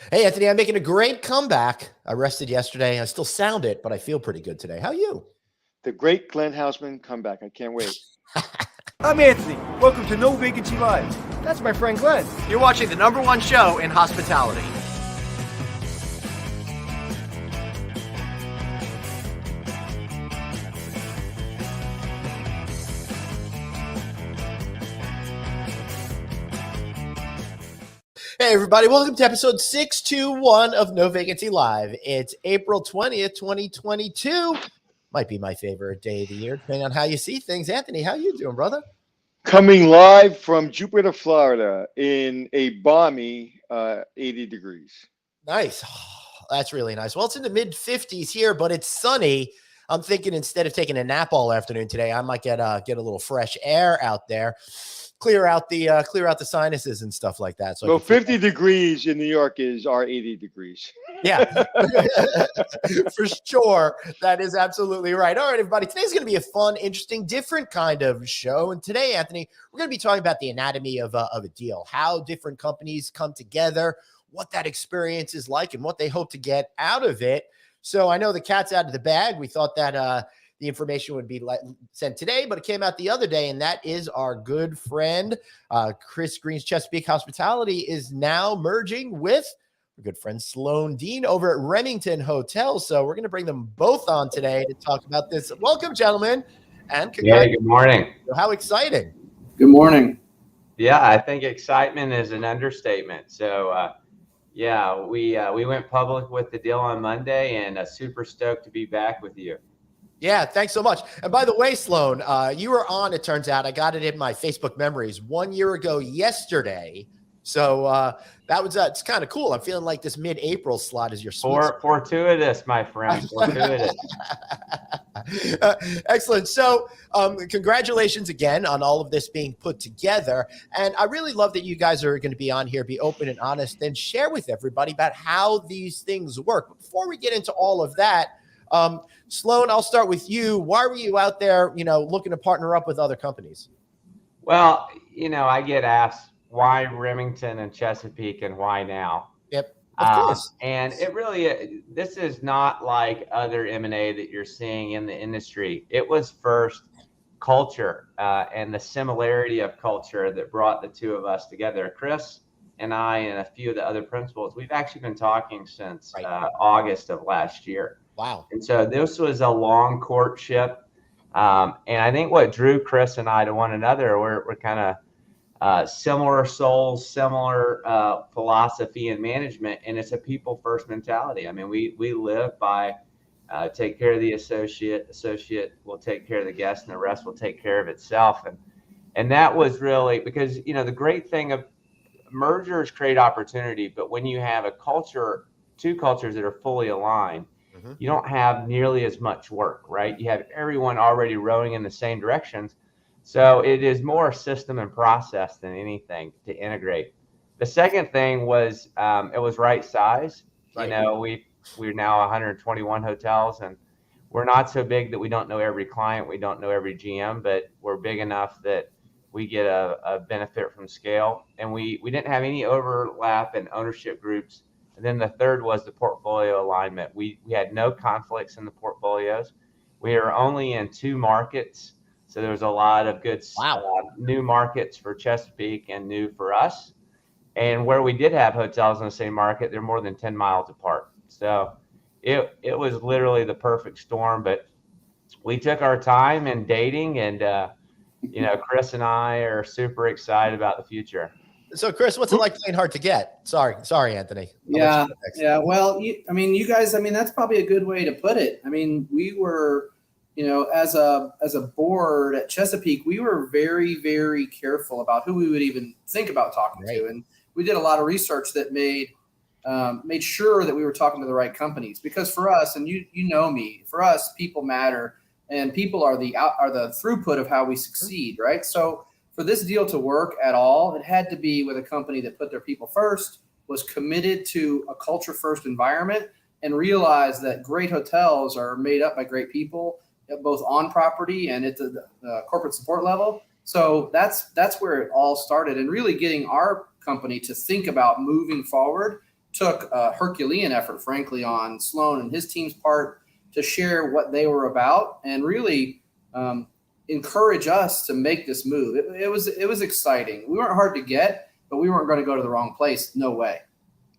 Hey, Anthony, I'm making a great comeback. I rested yesterday. I still sound it, but I feel pretty good today. How are you? The great Glenn Hausman comeback. I can't wait. I'm Anthony. Welcome to No Vacancy Live. That's my friend Glenn. You're watching the #1 show in hospitality. Hey, everybody. Welcome to episode 621 of No Vacancy Live. It's April 20th, 2022. Might be my favorite day of the year, depending on how you see things. Anthony, how you doing, brother? Coming live from Jupiter, Florida in a balmy 80 degrees. Nice. Oh, that's really nice. Well, it's in the mid 50s here, but it's sunny. I'm thinking instead of taking a nap all afternoon today, I might get a little fresh air out there, clear out the sinuses and stuff like that. So well, 50 degrees in New York is our 80 degrees. Yeah, for sure. That is absolutely right. All right, everybody. Today's going to be a fun, interesting, different kind of show. And today, Anthony, we're going to be talking about the anatomy of a deal, how different companies come together, what that experience is like, and what they hope to get out of it. So I know the cat's out of the bag. We thought that the information would be sent today, but it came out the other day, and that is our good friend Chris Green's Chesapeake Hospitality is now merging with our good friend Sloan Dean over at Remington Hotels. So we're going to bring them both on today to talk about this. Welcome, gentlemen, and good morning. How exciting! Good morning. Yeah, I think excitement is an understatement. So. Yeah, we went public with the deal on Monday, and super stoked to be back with you. Yeah, thanks so much. And by the way, Sloan, you were on, it turns out, I got it in my Facebook memories 1 year ago yesterday. So that was it's kind of cool. I'm feeling like this mid-April slot is your fortuitous, my friend. Fortuitous. Excellent. So congratulations again on all of this being put together. And I really love that you guys are going to be on here, be open and honest, and share with everybody about how these things work. But before we get into all of that, Sloan, I'll start with you. Why were you out there, looking to partner up with other companies? Well, I get asked why Remington and Chesapeake and why now? Yep. Of course. And it really, this is not like other M&A that you're seeing in the industry. It was first culture and the similarity of culture that brought the two of us together. Chris and I and a few of the other principals, we've actually been talking since August of last year. Wow. And so this was a long courtship. And I think what drew Chris and I to one another, we're kind of similar souls, similar philosophy and management, and it's a people first mentality. I mean, we live by take care of the associate will take care of the guest, and the rest will take care of itself. And that was really because, the great thing of mergers create opportunity, but when you have a culture, two cultures that are fully aligned, you don't have nearly as much work, right? You have everyone already rowing in the same directions. So it is more system and process than anything to integrate. The second thing was it was right size. Right. We're now 121 hotels, and we're not so big that we don't know every client, we don't know every GM, but we're big enough that we get a benefit from scale. And we didn't have any overlap in ownership groups. And then the third was the portfolio alignment. We had no conflicts in the portfolios. We are only in 2 markets. So there was a lot of good new markets for Chesapeake and new for us. And where we did have hotels in the same market, they're more than 10 miles apart. So it was literally the perfect storm. But we took our time in dating, and Chris and I are super excited about the future. So, Chris, what's it like playing hard to get? Sorry, Anthony. Yeah. Well, you guys, that's probably a good way to put it. I mean, we were, as a board at Chesapeake, we were very, very careful about who we would even think about talking to, and we did a lot of research that made sure that we were talking to the right companies. Because for us, and you know me, for us, people matter, and people are the throughput of how we succeed, right? So for this deal to work at all, it had to be with a company that put their people first, was committed to a culture first environment, and realized that great hotels are made up by great people, both on property and at the corporate support level. So that's where it all started, and really getting our company to think about moving forward took a Herculean effort, frankly, on Sloan and his team's part to share what they were about and really encourage us to make this move. It was exciting. We weren't hard to get, but we weren't going to go to the wrong place. No way.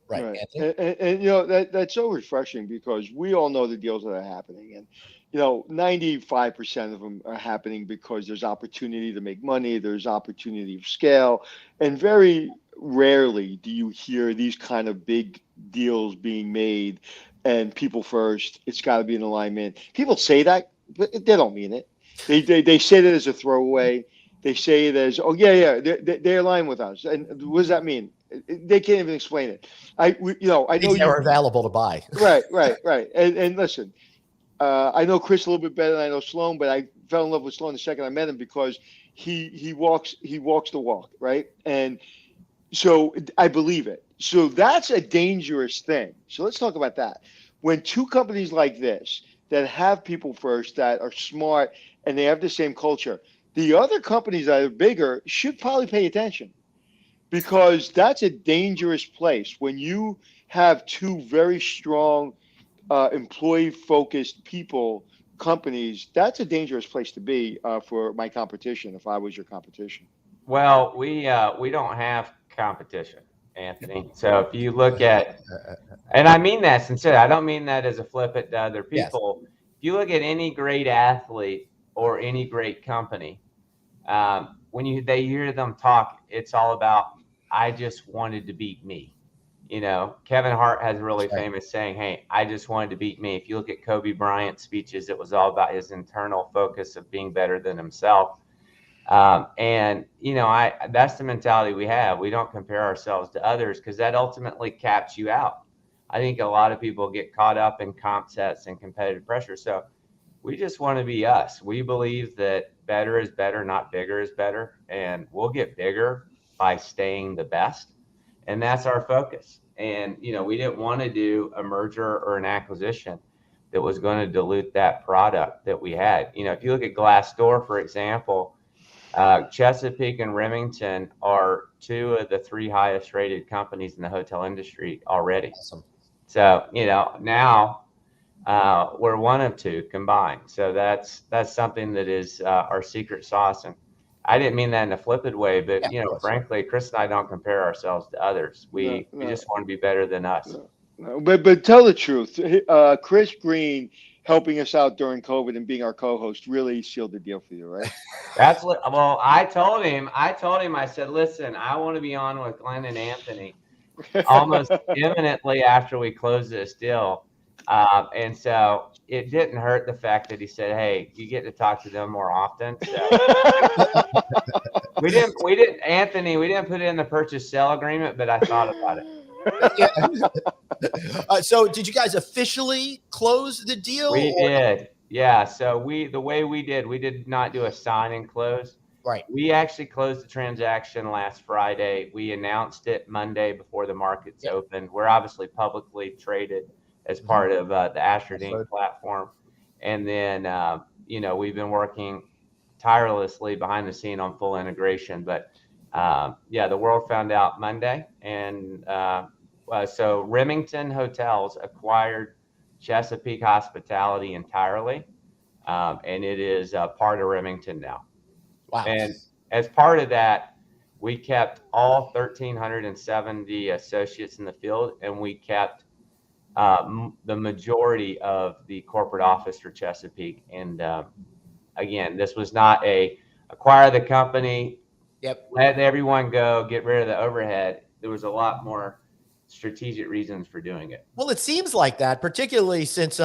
Right. And that's so refreshing because we all know the deals that are happening, and 95% of them are happening because there's opportunity to make money, there's opportunity of scale, and very rarely do you hear these kind of big deals being made and people first. It's got to be in alignment. People say that, but they don't mean it. They say that as a throwaway. They say it as, oh yeah, they align with us, and what does that mean? They can't even explain it. I know They were available to buy. Right. And listen, I know Chris a little bit better than I know Sloan, but I fell in love with Sloan the second I met him because he walks the walk, right? And so I believe it. So that's a dangerous thing. So let's talk about that. When two companies like this that have people first, that are smart, and they have the same culture, the other companies that are bigger should probably pay attention. Because that's a dangerous place when you have two very strong employee-focused companies. That's a dangerous place to be for my competition. If I was your competition, Well, we don't have competition, Anthony. So if you look at, and I mean that sincerely, I don't mean that as a flip it to other people. Yes. If you look at any great athlete or any great company, when they hear them talk, it's all about, I just wanted to beat me. Kevin Hart has a really famous saying, hey, I just wanted to beat me. If you look at Kobe Bryant's speeches, it was all about his internal focus of being better than himself. And that's the mentality we have. We don't compare ourselves to others because that ultimately caps you out. I think a lot of people get caught up in comp sets and competitive pressure. So we just want to be us. We believe that better is better, not bigger is better. And we'll get bigger by staying the best. And that's our focus. And, we didn't want to do a merger or an acquisition that was going to dilute that product that we had. If you look at Glassdoor, for example, Chesapeake and Remington are two of the three highest rated companies in the hotel industry already. Awesome. So, now we're one of two combined. So that's something that is our secret sauce. And I didn't mean that in a flippant way, but frankly, Chris and I don't compare ourselves to others. We just want to be better than us. No. But tell the truth. Chris Green helping us out during COVID and being our co-host really sealed the deal for you, right? Well, I told him, I said, listen, I want to be on with Glenn and Anthony almost imminently after we close this deal. And so it didn't hurt the fact that he said, hey, you get to talk to them more often. So we didn't, Anthony, we didn't put it in the purchase sale agreement, but I thought about it. So did you guys officially close the deal? We did. Yeah. So the way we did not do a sign and close. Right. We actually closed the transaction last Friday. We announced it Monday before the markets opened. We're obviously publicly traded as part of the Asher Inc. platform. And then, we've been working tirelessly behind the scene on full integration. But the world found out Monday. And so Remington Hotels acquired Chesapeake Hospitality entirely. And it is part of Remington now. Wow. And as part of that, we kept all 1,370 associates in the field, and we kept the majority of the corporate office for Chesapeake. And again, this was not acquire the company, let everyone go, get rid of the overhead. There was a lot more strategic reasons for doing it. Well, it seems like that, particularly since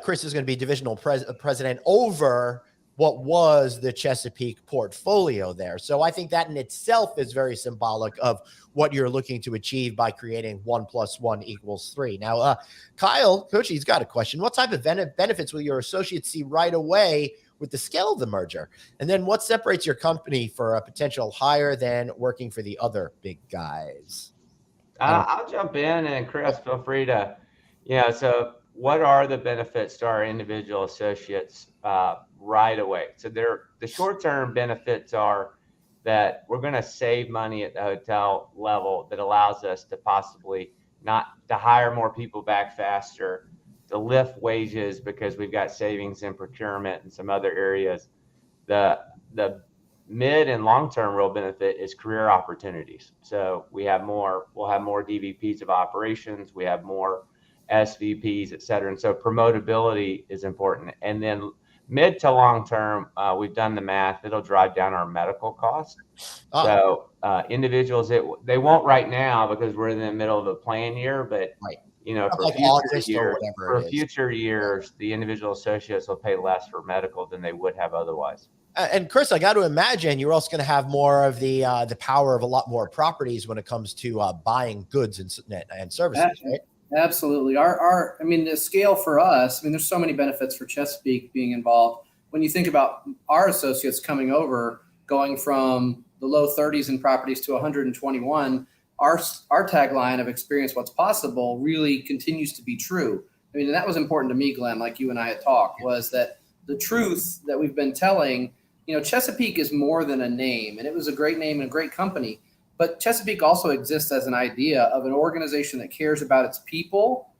Chris is going to be divisional president over what was the Chesapeake portfolio there. So I think that in itself is very symbolic of what you're looking to achieve by creating 1 + 1 = 3. Now, Kyle, Coach, he's got a question. What type of benefits will your associates see right away with the scale of the merger? And then what separates your company for a potential hire than working for the other big guys? I'll jump in, and Chris, feel free to, so what are the benefits to our individual associates right away? So the short-term benefits are that we're going to save money at the hotel level that allows us to possibly not to hire more people back faster, to lift wages because we've got savings in procurement and some other areas. The mid and long-term real benefit is career opportunities. So we'll have more DVPs of operations, we have more SVPs, et cetera. And so promotability is important. And then mid to long-term, we've done the math, it'll drive down our medical costs. So individuals, they won't right now because we're in the middle of a plan year, but for future years, the individual associates will pay less for medical than they would have otherwise. And Chris, I got to imagine you're also going to have more of the power of a lot more properties when it comes to buying goods and services, right? Absolutely. I mean, the scale for us, I mean, there's so many benefits for Chesapeake being involved. When you think about our associates coming over, going from the low 30s in properties to 121, our tagline of experience what's possible really continues to be true. I mean, and that was important to me, Glenn, like you and I had talked, was that the truth that we've been telling, Chesapeake is more than a name, and it was a great name and a great company. But Chesapeake also exists as an idea of an organization that cares about its people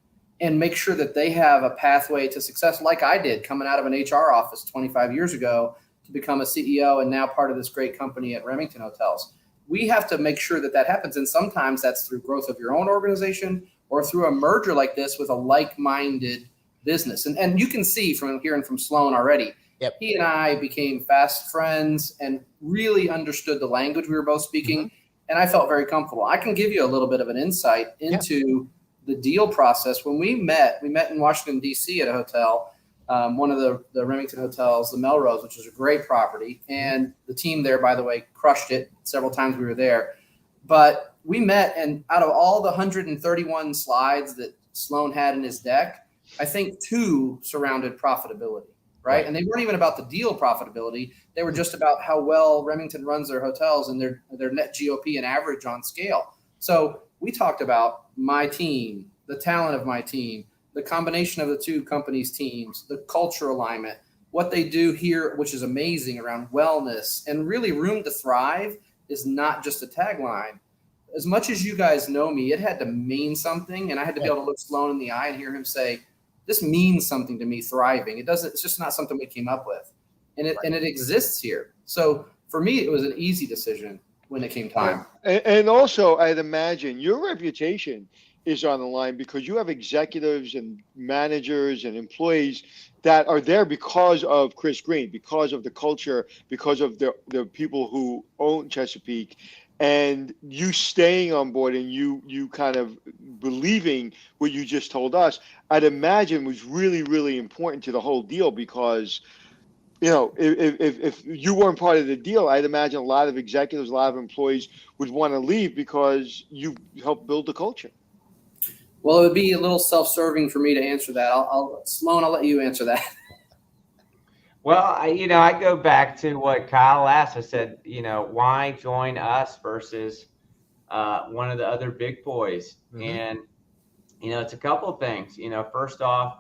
and make sure that they have a pathway to success, like I did coming out of an HR office 25 years ago to become a CEO and now part of this great company at Remington Hotels. We have to make sure that that happens. And sometimes that's through growth of your own organization or through a merger like this with a like-minded business. And you can see from hearing from Sloan already, he and I became fast friends and really understood the language we were both speaking. Mm-hmm. And I felt very comfortable. I can give you a little bit of an insight into the deal process. When we met in Washington, D.C. at a hotel, one of the Remington Hotels, the Melrose, which is a great property. And the team there, by the way, crushed it several times we were there. But we met, and out of all the 131 slides that Sloan had in his deck, I think 2 surrounded profitability. Right. And they weren't even about the deal profitability. They were just about how well Remington runs their hotels and their net GOP and average on scale. So we talked about my team, the talent of my team, the combination of the two companies' teams, the culture alignment, what they do here, which is amazing around wellness and really room to thrive is not just a tagline. As much as you guys know me, it had to mean something. And I had to be able to look Sloan in the eye and hear him say, this means something to me, thriving. It's just not something we came up with. And it exists here. So for me, it was an easy decision when it came time. And also, I'd imagine your reputation is on the line because you have executives and managers and employees that are there because of Chris Green, because of the culture, because of the people who own Chesapeake. And you staying on board and you kind of believing what you just told us, I'd imagine was really, really important to the whole deal because, if you weren't part of the deal, I'd imagine a lot of executives, a lot of employees would want to leave because you helped build the culture. Well, it would be a little self-serving for me to answer that. Sloan, I'll let you answer that. Well, I go back to what Kyle asked. I said, why join us versus one of the other big boys? Mm-hmm. And, it's a couple of things. First off,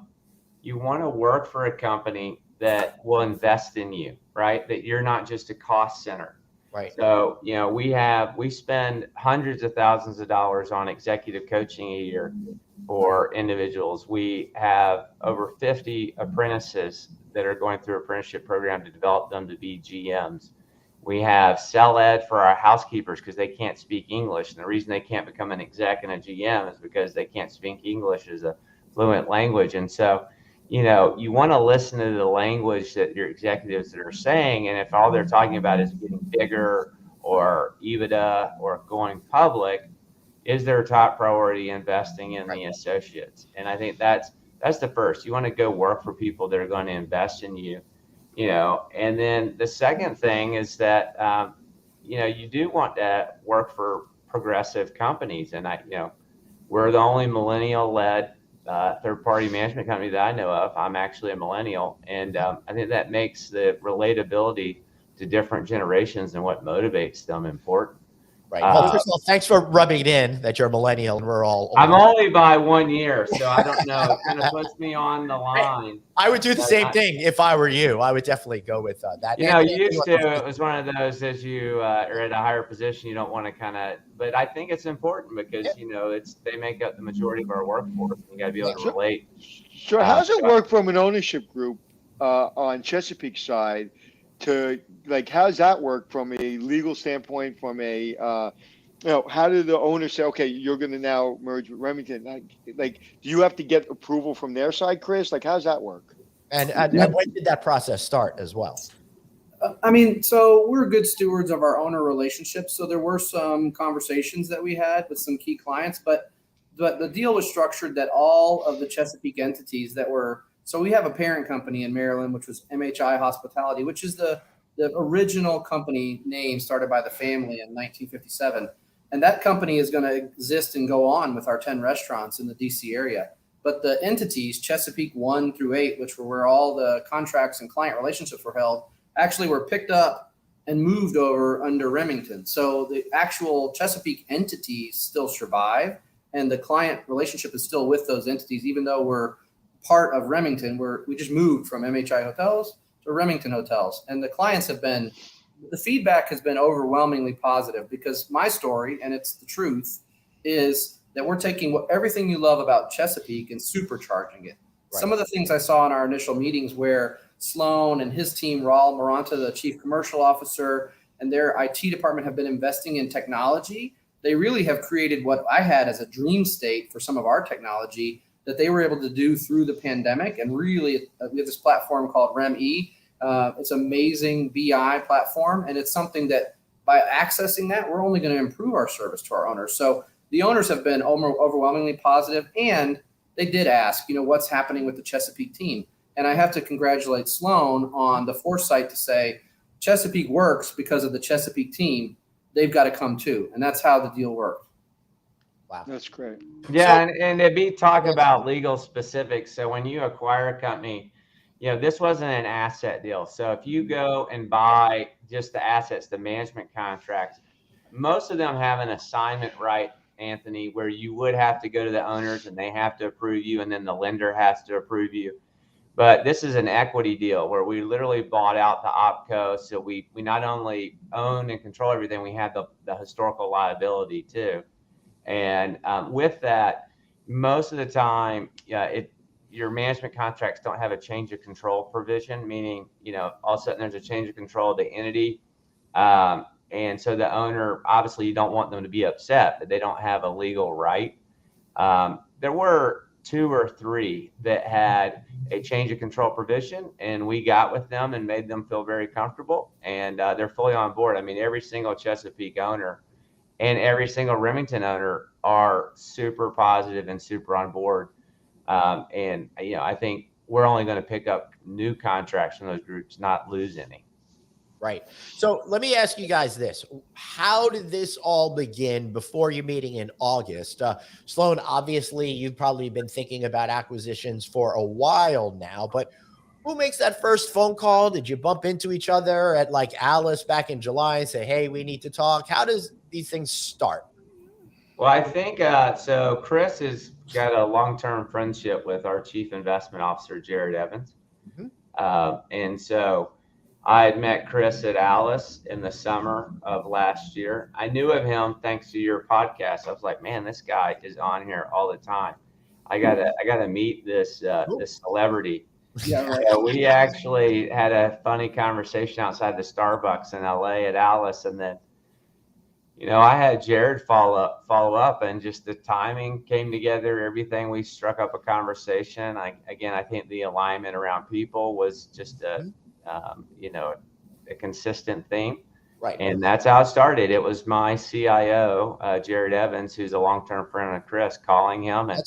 you want to work for a company that will invest in you, right? That you're not just a cost center. Right. So, we spend hundreds of thousands of dollars on executive coaching a year for individuals. We have over 50 apprentices that are going through apprenticeship program to develop them to be GMs. We have sell ed for our housekeepers because they can't speak English. And the reason they can't become an exec and a GM is because they can't speak English as a fluent language. And so, you want to listen to the language that your executives that are saying. And if all they're talking about is getting bigger or EBITDA or going public, is their top priority investing in the associates? And I think that's the first. You want to go work for people that are going to invest in you, and then the second thing is that, you do want to work for progressive companies. And we're the only millennial-led third-party management company that I know of. I'm actually a millennial. And I think that makes the relatability to different generations and what motivates them important. Right. Well, first of all, thanks for rubbing it in that you're a millennial and we're all I'm older. only by 1 year, so I don't know. It kind of puts me on the line. I would do the same thing if I were you. I would definitely go with that. Used to, it was one of those, as you are at a higher position, you don't want to kind of, but I think it's important because, they make up the majority of our workforce. You got to be able to relate. Sure. How does it work from an ownership group on Chesapeake side to how does that work from a legal standpoint, from a, how do the owners say, okay, you're going to now merge with Remington? Do you have to get approval from their side, Chris? How does that work? And when did that process start as well? So we're good stewards of our owner relationships. So there were some conversations that we had with some key clients, but the deal was structured that all of the Chesapeake entities so we have a parent company in Maryland, which was MHI Hospitality, which is the original company name started by the family in 1957. And that company is going to exist and go on with our 10 restaurants in the DC area. But the entities, Chesapeake 1 through 8, which were where all the contracts and client relationships were held, actually were picked up and moved over under Remington. So the actual Chesapeake entities still survive, and the client relationship is still with those entities, even though we're part of Remington. We just moved from MHI Hotels to Remington Hotels. And the feedback has been overwhelmingly positive, because my story, and it's the truth, is that we're taking everything you love about Chesapeake and supercharging it. Right. Some of the things I saw in our initial meetings where Sloan and his team, Raul Maranta, the chief commercial officer, and their IT department have been investing in technology. They really have created what I had as a dream state for some of our technology that they were able to do through the pandemic. And really, we have this platform called REM-E. It's an amazing BI platform, and it's something that by accessing that, we're only going to improve our service to our owners. So the owners have been overwhelmingly positive, and they did ask, what's happening with the Chesapeake team? And I have to congratulate Sloan on the foresight to say, Chesapeake works because of the Chesapeake team. They've got to come too. And that's how the deal worked. Wow. That's great. Yeah. And to be talking about legal specifics. So when you acquire a company, this wasn't an asset deal. So if you go and buy just the assets, the management contracts, most of them have an assignment right, Anthony, where you would have to go to the owners and they have to approve you, and then the lender has to approve you. But this is an equity deal where we literally bought out the opco. So we not only own and control everything, we have the historical liability too. And with that, most of the time, your management contracts don't have a change of control provision, meaning, all of a sudden there's a change of control of the entity. And so the owner, obviously you don't want them to be upset that they don't have a legal right. There were 2 or 3 that had a change of control provision, and we got with them and made them feel very comfortable, and they're fully on board. I mean, every single Chesapeake owner and every single Remington owner are super positive and super on board. And I think we're only going to pick up new contracts from those groups, not lose any. Right. So let me ask you guys this. How did this all begin before your meeting in August? Sloan, obviously, you've probably been thinking about acquisitions for a while now, but who makes that first phone call? Did you bump into each other at Alice back in July and say, hey, we need to talk? How does these things start? Well, I think so. Chris has got a long-term friendship with our chief investment officer, Jared Evans. Mm-hmm. And so I had met Chris at Alice in the summer of last year. I knew of him thanks to your podcast. I was like, man, this guy is on here all the time. I gotta meet this celebrity. Yeah, right. So we actually had a funny conversation outside the Starbucks in LA at Alice, and then I had Jared follow up, and just the timing came together. Everything, we struck up a conversation. I think the alignment around people was just a consistent theme. Right. And that's how it started. It was my CIO, Jared Evans, who's a long-term friend of Chris, calling him and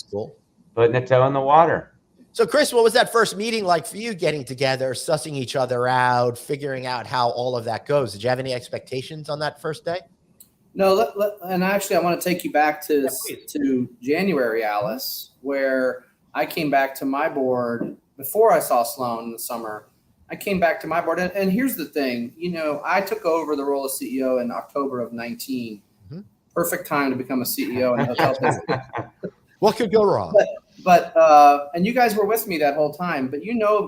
putting a toe in the water. So Chris, what was that first meeting like for you, getting together, sussing each other out, figuring out how all of that goes? Did you have any expectations on that first day? No, and actually I want to take you back to January, Alice, where I came back to my board before I saw Sloan in the summer. I came back to my board, and here's the thing, I took over the role of CEO in October of 19. Mm-hmm. perfect time to become a CEO in the hotel business. What could go wrong? But and you guys were with me that whole time, but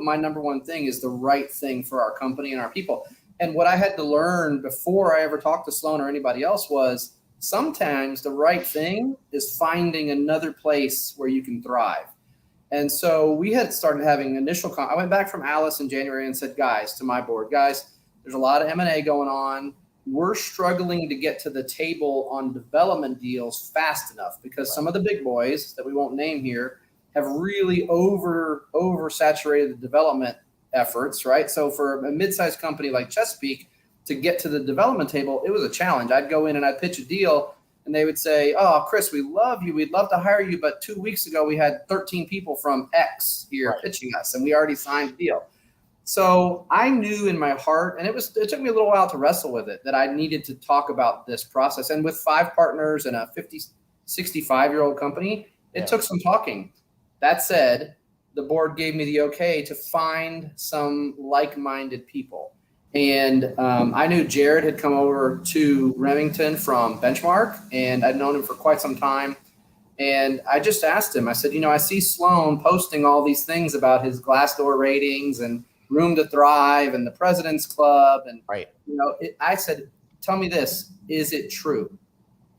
my number one thing is the right thing for our company and our people. And what I had to learn before I ever talked to Sloan or anybody else was sometimes the right thing is finding another place where you can thrive. And so we had started having initial I went back from Alice in January and said, to my board, guys, there's a lot of M&A going on. We're struggling to get to the table on development deals fast enough because some of the big boys that we won't name here have really oversaturated the development efforts, right? So for a mid-sized company like Chesapeake to get to the development table, it was a challenge. I'd go in and I'd pitch a deal and they would say, oh, Chris, we love you. We'd love to hire you. But 2 weeks ago, we had 13 people from X here pitching us and we already signed a deal. So I knew in my heart, and it took me a little while to wrestle with it, that I needed to talk about this process. And with 5 partners and a 65-year-old company, it took some talking. That said, the board gave me the okay to find some like-minded people. And I knew Jared had come over to Remington from Benchmark, and I'd known him for quite some time. And I just asked him, I said, I see Sloan posting all these things about his Glassdoor ratings and Room to Thrive and the President's Club. And, I said, tell me this, is it true?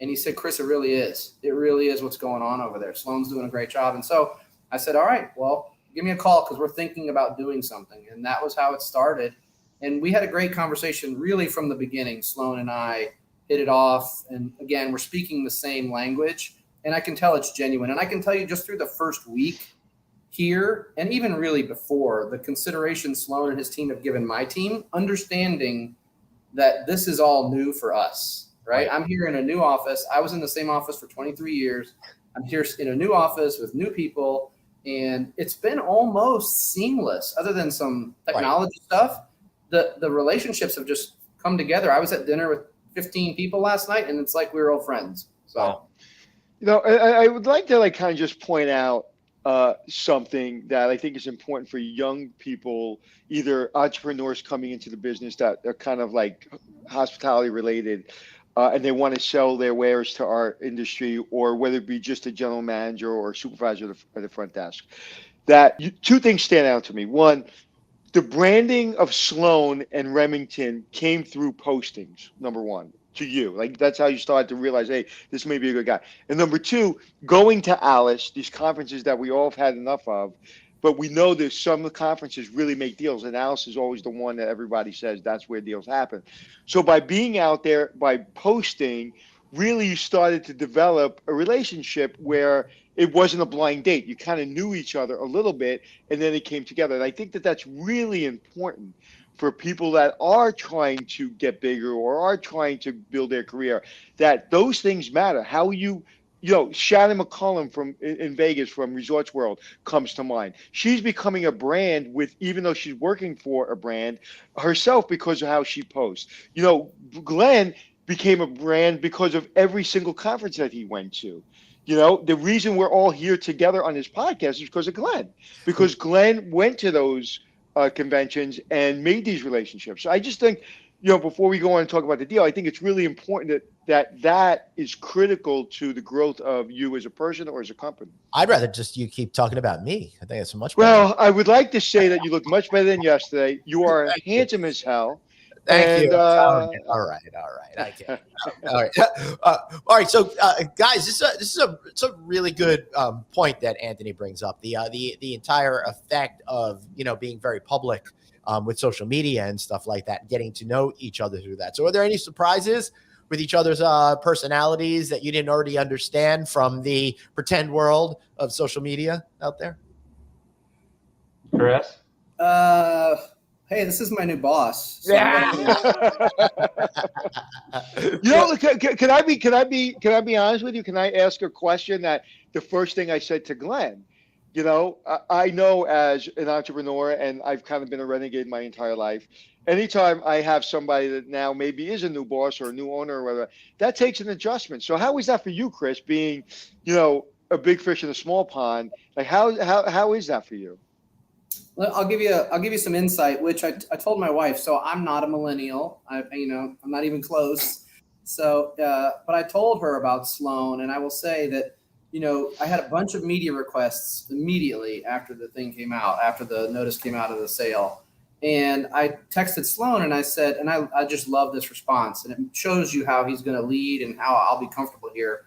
And he said, Chris, it really is. It really is what's going on over there. Sloan's doing a great job. And so I said, all right, well, give me a call because we're thinking about doing something. And that was how it started. And we had a great conversation really from the beginning. Sloan and I hit it off. And again, we're speaking the same language. And I can tell it's genuine. And I can tell you just through the first week here, and even really before, the consideration Sloan and his team have given my team, understanding that this is all new for us, right? I'm here in a new office. I was in the same office for 23 years. I'm here in a new office with new people, and it's been almost seamless other than some technology stuff. The relationships have just come together. I was at dinner with 15 people last night, and it's like we were old friends. So, I would like to kind of just point out something that I think is important for young people, either entrepreneurs coming into the business that are kind of like hospitality related, and they want to sell their wares to our industry, or whether it be just a general manager or supervisor at the front desk. Two things stand out to me. One, the branding of Sloan and Remington came through postings, number one, to you. Like, that's how you started to realize, hey, this may be a good guy. And number two, going to Alice, these conferences that we all have had enough of, but we know that some of the conferences really make deals, and Alice is always the one that everybody says that's where deals happen. So by being out there, by posting, really you started to develop a relationship where it wasn't a blind date. You kind of knew each other a little bit, and then it came together. And I think that that's really important for people that are trying to get bigger or are trying to build their career, that those things matter. How Shannon McCullum in Vegas from Resorts World comes to mind. She's becoming a brand even though she's working for a brand herself because of how she posts. Glenn became a brand because of every single conference that he went to. The reason we're all here together on this podcast is because of Glenn, because Glenn went to those conventions and made these relationships. So I just think, before we go on and talk about the deal, I think it's really important that is critical to the growth of you as a person or as a company. I'd rather just you keep talking about me. I think it's much better. Well, I would like to say that you look much better than yesterday. You are handsome as hell. Thank you. All right. I can't. All right. All right. So, guys, this is a really good point that Anthony brings up. The entire effect of being very public with social media and stuff like that, getting to know each other through that. So, are there any surprises with each other's personalities that you didn't already understand from the pretend world of social media out there? Chris? Hey, this is my new boss. So Yeah. Can I be honest with you? Can I ask a question that the first thing I said to Glenn? I know as an entrepreneur, and I've kind of been a renegade my entire life. Anytime I have somebody that now maybe is a new boss or a new owner or whatever, that takes an adjustment. So how is that for you, Chris, being, a big fish in a small pond? Like how is that for you? Well, I'll give you some insight, which I told my wife. So I'm not a millennial. I'm not even close. So, but I told her about Sloan, and I will say that, I had a bunch of media requests immediately after the thing came out, after the notice came out of the sale. And I texted Sloan and I said, and I just love this response, and it shows you how he's going to lead and how I'll be comfortable here.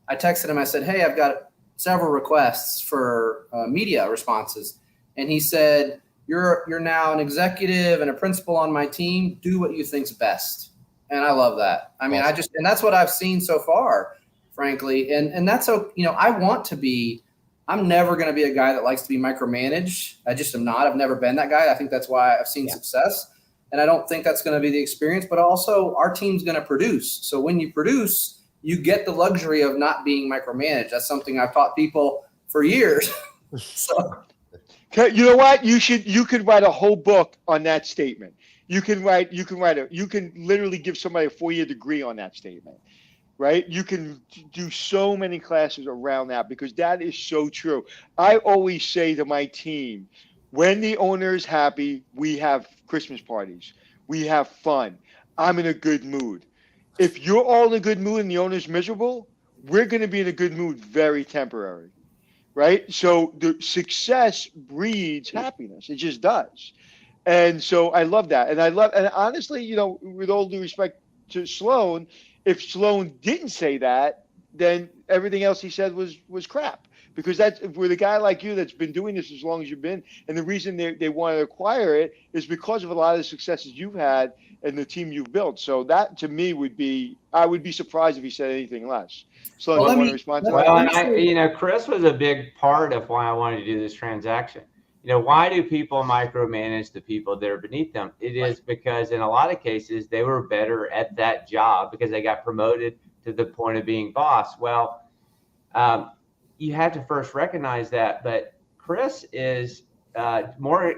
I texted him, I said, hey, I've got several requests for media responses. And he said, you're now an executive and a principal on my team. Do what you think's best. And I love that. I mean, Awesome. and that's what I've seen so far, frankly. And that's so, I want to be, I'm never going to be a guy that likes to be micromanaged. I just am not. I've never been that guy. I think that's why I've seen success. And I don't think that's going to be the experience, but also our team's going to produce. So when you produce, you get the luxury of not being micromanaged. That's something I've taught people for years. So, You know what? You could write a whole book on that statement. You can literally give somebody a 4-year degree on that statement, right? You can do so many classes around that because that is so true. I always say to my team, when the owner is happy, we have Christmas parties. We have fun. I'm in a good mood. If you're all in a good mood and the owner's miserable, we're going to be in a good mood very temporary, right? So the success breeds happiness. It just does. And so I love that. And honestly, with all due respect to Sloan, if Sloan didn't say that, then everything else he said was crap. Because that's with a guy like you that's been doing this as long as you've been, and the reason they want to acquire it is because of a lot of the successes you've had and the team you've built. So that to me I would be surprised if he said anything less. So Well, you want to respond to that? Well, and Chris was a big part of why I wanted to do this transaction. Why do people micromanage the people that are beneath them? It is because in a lot of cases, they were better at that job because they got promoted to the point of being boss. Well, you have to first recognize that, but Chris is more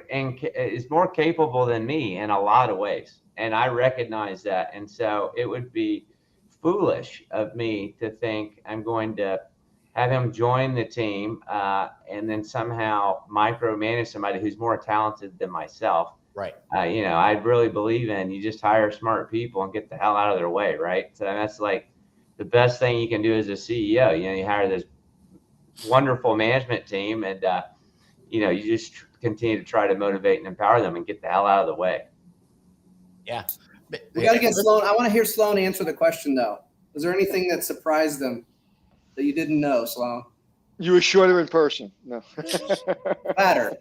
capable than me in a lot of ways. And I recognize that. And so it would be foolish of me to think I'm going to have him join the team and then somehow micromanage somebody who's more talented than myself. Right. I really believe in you just hire smart people and get the hell out of their way. Right. So that's like the best thing you can do as a CEO. You hire this wonderful management team and, you just continue to try to motivate and empower them and get the hell out of the way. Yeah. We got to get Sloan. I want to hear Sloan answer the question, though. Was there anything that surprised them that you didn't know, Sloan? You were shorter in person. No. Fatter.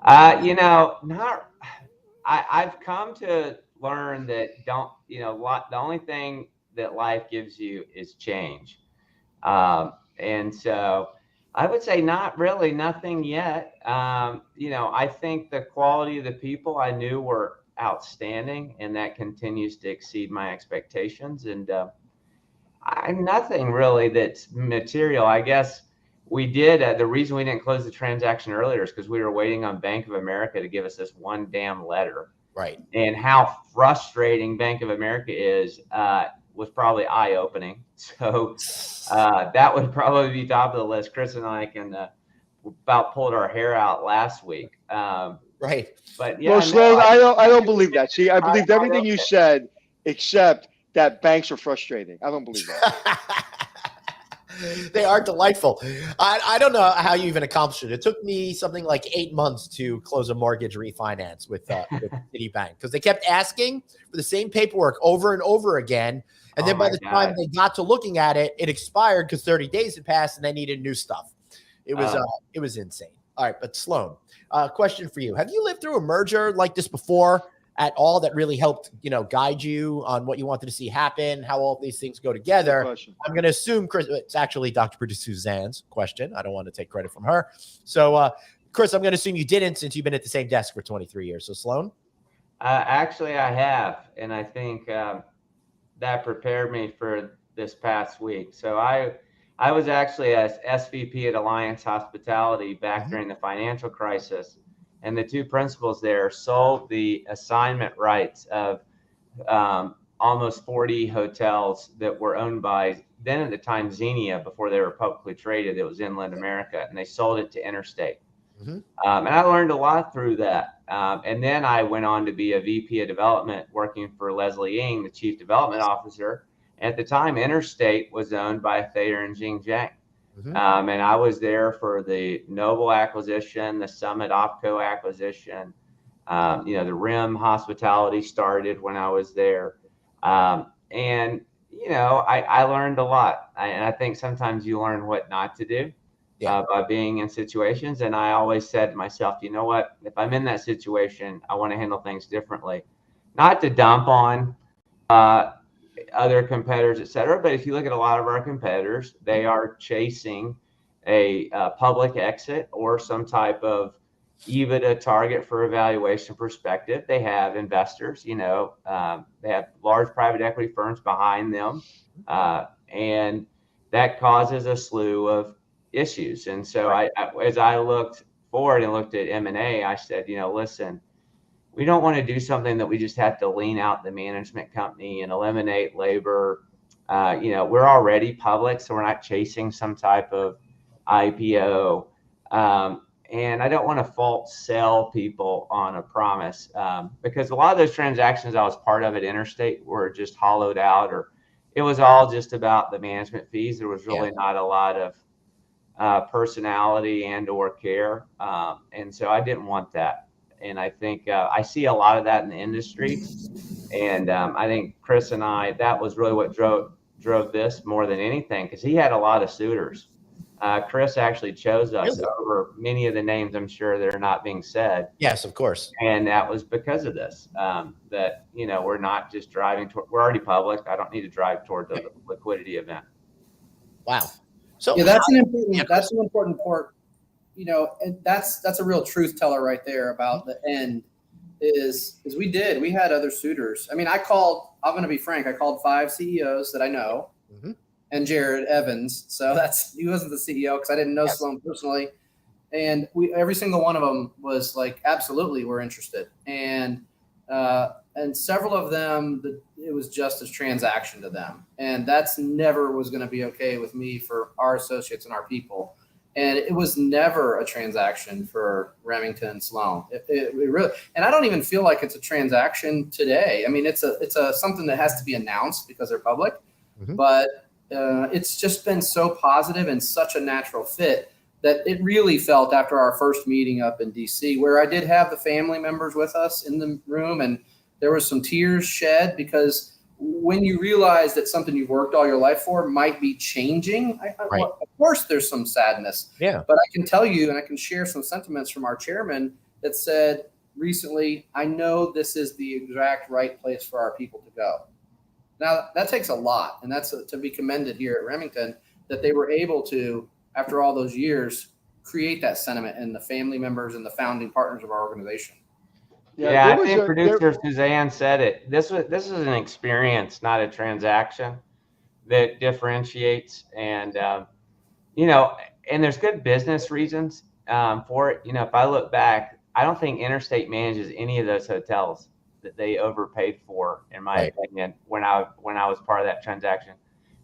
I've come to learn that the only thing that life gives you is change. And so I would say nothing yet. I think the quality of the people I knew were outstanding, and that continues to exceed my expectations. And nothing really that's material. I guess we did. The reason we didn't close the transaction earlier is because we were waiting on Bank of America to give us this one damn letter. Right. And how frustrating Bank of America is was probably eye-opening. So that would probably be top of the list. Chris and I can about pulled our hair out last week. Right. But yeah, Well, Sloan, I don't believe that. See, I believed everything you said, except that banks are frustrating. I don't believe that. They are delightful. I don't know how you even accomplished it. It took me something like 8 months to close a mortgage refinance with Citibank because they kept asking for the same paperwork over and over again. And then by the time they got to looking at it, it expired because 30 days had passed and they needed new stuff. It was insane. All right, but Sloan, question for you. Have you lived through a merger like this before at all that really helped, guide you on what you wanted to see happen, how all these things go together? I'm going to assume, Chris, it's actually Dr. Producer Suzanne's question. I don't want to take credit from her. So, Chris, I'm going to assume you didn't since you've been at the same desk for 23 years. So, Sloan? Actually, I have. And I think that prepared me for this past week. So I was actually as SVP at Alliance Hospitality back during the financial crisis. And the two principals there sold the assignment rights of almost 40 hotels that were owned by, then at the time, Xenia, before they were publicly traded. It was Inland America, and they sold it to Interstate. Mhm. And I learned a lot through that. And then I went on to be a VP of development working for Leslie Ng, the chief development officer. At the time, Interstate was owned by Thayer and Jing Zhang. Mhm. And I was there for the Noble acquisition, the Summit Opco acquisition. The Rim Hospitality started when I was there. And I learned a lot. And I think sometimes you learn what not to do by being in situations. And I always said to myself, you know what, if I'm in that situation, I want to handle things differently. Not to dump on other competitors, et cetera. But if you look at a lot of our competitors, they are chasing a public exit or some type of EBITDA target for a valuation perspective. They have investors, they have large private equity firms behind them. And that causes a slew of issues. And so as I looked forward and looked at M&A, I said, listen, we don't want to do something that we just have to lean out the management company and eliminate labor. We're already public, so we're not chasing some type of IPO. And I don't want to false sell people on a promise because a lot of those transactions I was part of at Interstate were just hollowed out, or it was all just about the management fees. There was really not a lot of personality and or care. And so I didn't want that. And I think I see a lot of that in the industry. And I think Chris and I, that was really what drove this more than anything, because he had a lot of suitors. Chris actually chose us over many of the names I'm sure that are not being said. Yes, of course. And that was because of this, that, we're not just driving toward, we're already public. I don't need to drive toward the liquidity event. Wow. So yeah, that's an important part. And that's a real truth teller right there about the end is we had other suitors. I mean, I'm going to be frank. I called 5 CEOs that I know and Jared Evans. So he wasn't the CEO because I didn't know Sloan personally. And every single one of them was like, absolutely, we're interested. And several of them, it was just a transaction to them. And that's never was going to be okay with me for our associates and our people. And it was never a transaction for Remington Sloan. It really, and I don't even feel like it's a transaction today. I mean, it's something that has to be announced because they're public, but it's just been so positive and such a natural fit that it really felt after our first meeting up in DC, where I did have the family members with us in the room, and there was some tears shed because when you realize that something you've worked all your life for might be changing, of course there's some sadness. Yeah. But I can tell you, and I can share some sentiments from our chairman that said recently, I know this is the exact right place for our people to go. Now, that takes a lot, and that's to be commended here at Remington, that they were able to, after all those years, create that sentiment in the family members and the founding partners of our organization. Yeah, I think producer Suzanne said it. This is an experience, not a transaction, that differentiates. And and there's good business reasons for it. If I look back, I don't think Interstate manages any of those hotels that they overpaid for, in my opinion, when I was part of that transaction.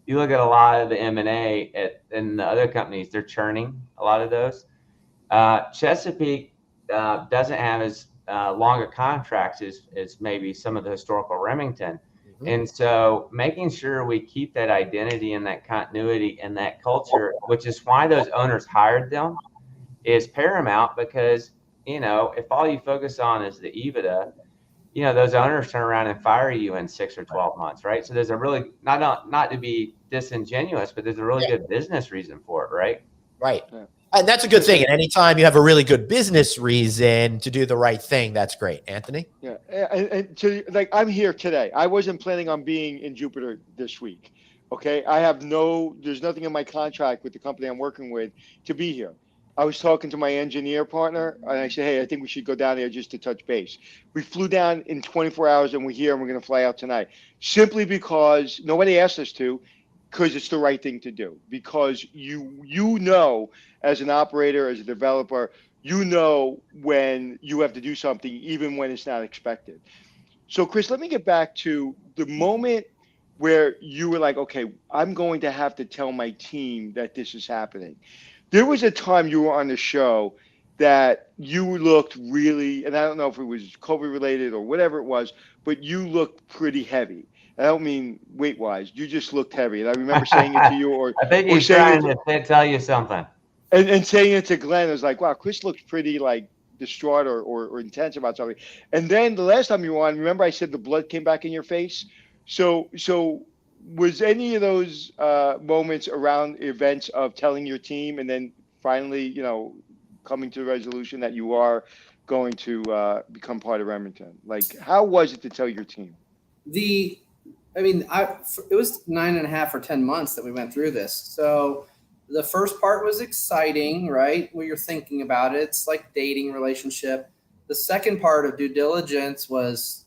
You look at a lot of the M&A in the other companies, they're churning a lot of those. Chesapeake doesn't have as longer contracts as maybe some of the historical Remington. And so making sure we keep that identity and that continuity and that culture, which is why those owners hired them, is paramount, because, if all you focus on is the EBITDA, those owners turn around and fire you in 6 or 12 months, right? So there's a really, not to be disingenuous, but there's a really good business reason for it, right? Right. Yeah. And that's a good thing. And anytime you have a really good business reason to do the right thing, that's great. Anthony? Yeah. And I'm here today. I wasn't planning on being in Jupiter this week. Okay. There's nothing in my contract with the company I'm working with to be here. I was talking to my engineer partner and I said, hey, I think we should go down there just to touch base. We flew down in 24 hours and we're here and we're going to fly out tonight, simply because nobody asked us to, because it's the right thing to do. Because as an operator, as a developer, when you have to do something, even when it's not expected. So Chris, let me get back to the moment where you were like, okay, I'm going to have to tell my team that this is happening. There was a time you were on the show that you looked really, and I don't know if it was COVID related or whatever it was, but you looked pretty heavy. I don't mean weight wise. You just looked heavy. And I remember saying it to you I think or he's saying trying it to tell you something. and saying it to Glenn. I was like, wow, Chris looks pretty like distraught or intense about something. And then the last time you were on, remember I said the blood came back in your face? So was any of those moments around events of telling your team and then finally, coming to the resolution that you are going to become part of Remington? Like, how was it to tell your team? It was 9.5 or 10 months that we went through this. So the first part was exciting, right? Where you're thinking about it. It's like dating relationship. The second part of due diligence was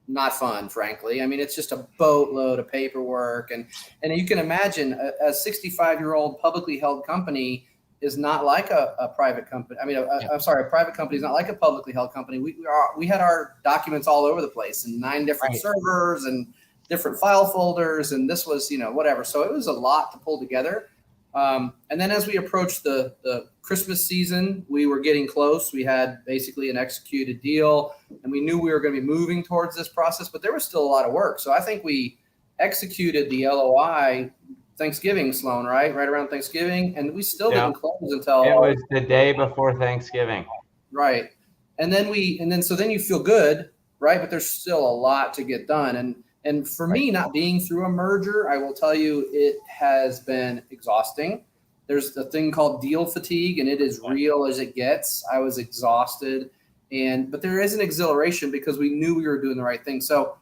not fun, frankly. I mean, it's just a boatload of paperwork. And you can imagine a 65-year-old publicly held company is not like a private company. I mean, I'm sorry, a private company is not like a publicly held company. We had our documents all over the place in 9 different servers and different file folders. And this was, whatever. So it was a lot to pull together. And then as we approached the Christmas season, we were getting close. We had basically an executed deal, and we knew we were going to be moving towards this process, but there was still a lot of work. So I think we executed the LOI Thanksgiving, Sloan, right around Thanksgiving, and we still didn't close until it was the day before Thanksgiving. Right, and then you feel good, right? But there's still a lot to get done, and for me, not being through a merger, I will tell you, it has been exhausting. There's a thing called deal fatigue, and it is real as it gets. I was exhausted, but there is an exhilaration because we knew we were doing the right thing. So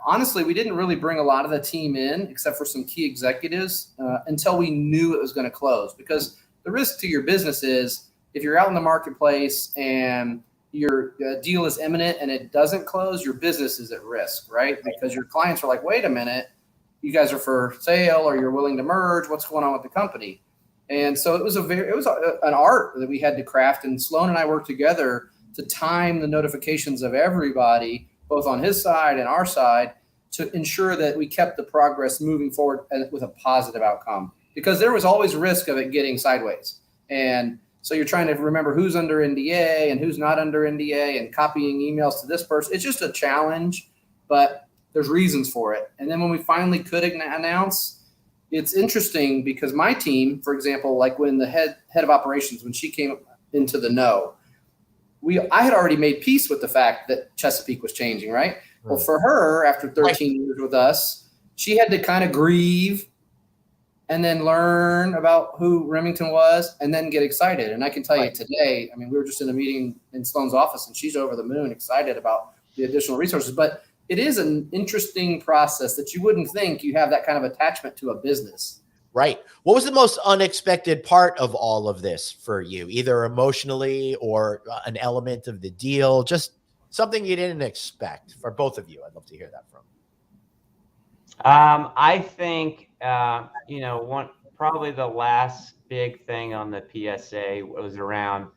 honestly, we didn't really bring a lot of the team in except for some key executives until we knew it was going to close, because the risk to your business is if you're out in the marketplace and your deal is imminent and it doesn't close, your business is at risk, right? Because your clients are like, wait a minute, you guys are for sale or you're willing to merge. What's going on with the company? And so it was an art that we had to craft, and Sloan and I worked together to time the notifications of everybody, both on his side and our side, to ensure that we kept the progress moving forward with a positive outcome, because there was always risk of it getting sideways. And so you're trying to remember who's under NDA and who's not under NDA and copying emails to this person. It's just a challenge, but there's reasons for it. And then when we finally could announce, it's interesting because my team, for example, like when the head of operations, when she came into the know, I had already made peace with the fact that Chesapeake was changing, right? Well, for her, after 13 years with us, she had to kind of grieve and then learn about who Remington was and then get excited. And I can tell you today, I mean, we were just in a meeting in Sloan's office and she's over the moon excited about the additional resources. But it is an interesting process that you wouldn't think you have that kind of attachment to a business. Right. What was the most unexpected part of all of this for you, either emotionally or an element of the deal, just something you didn't expect for both of you? I'd love to hear that from. I think, probably the last big thing on the PSA was around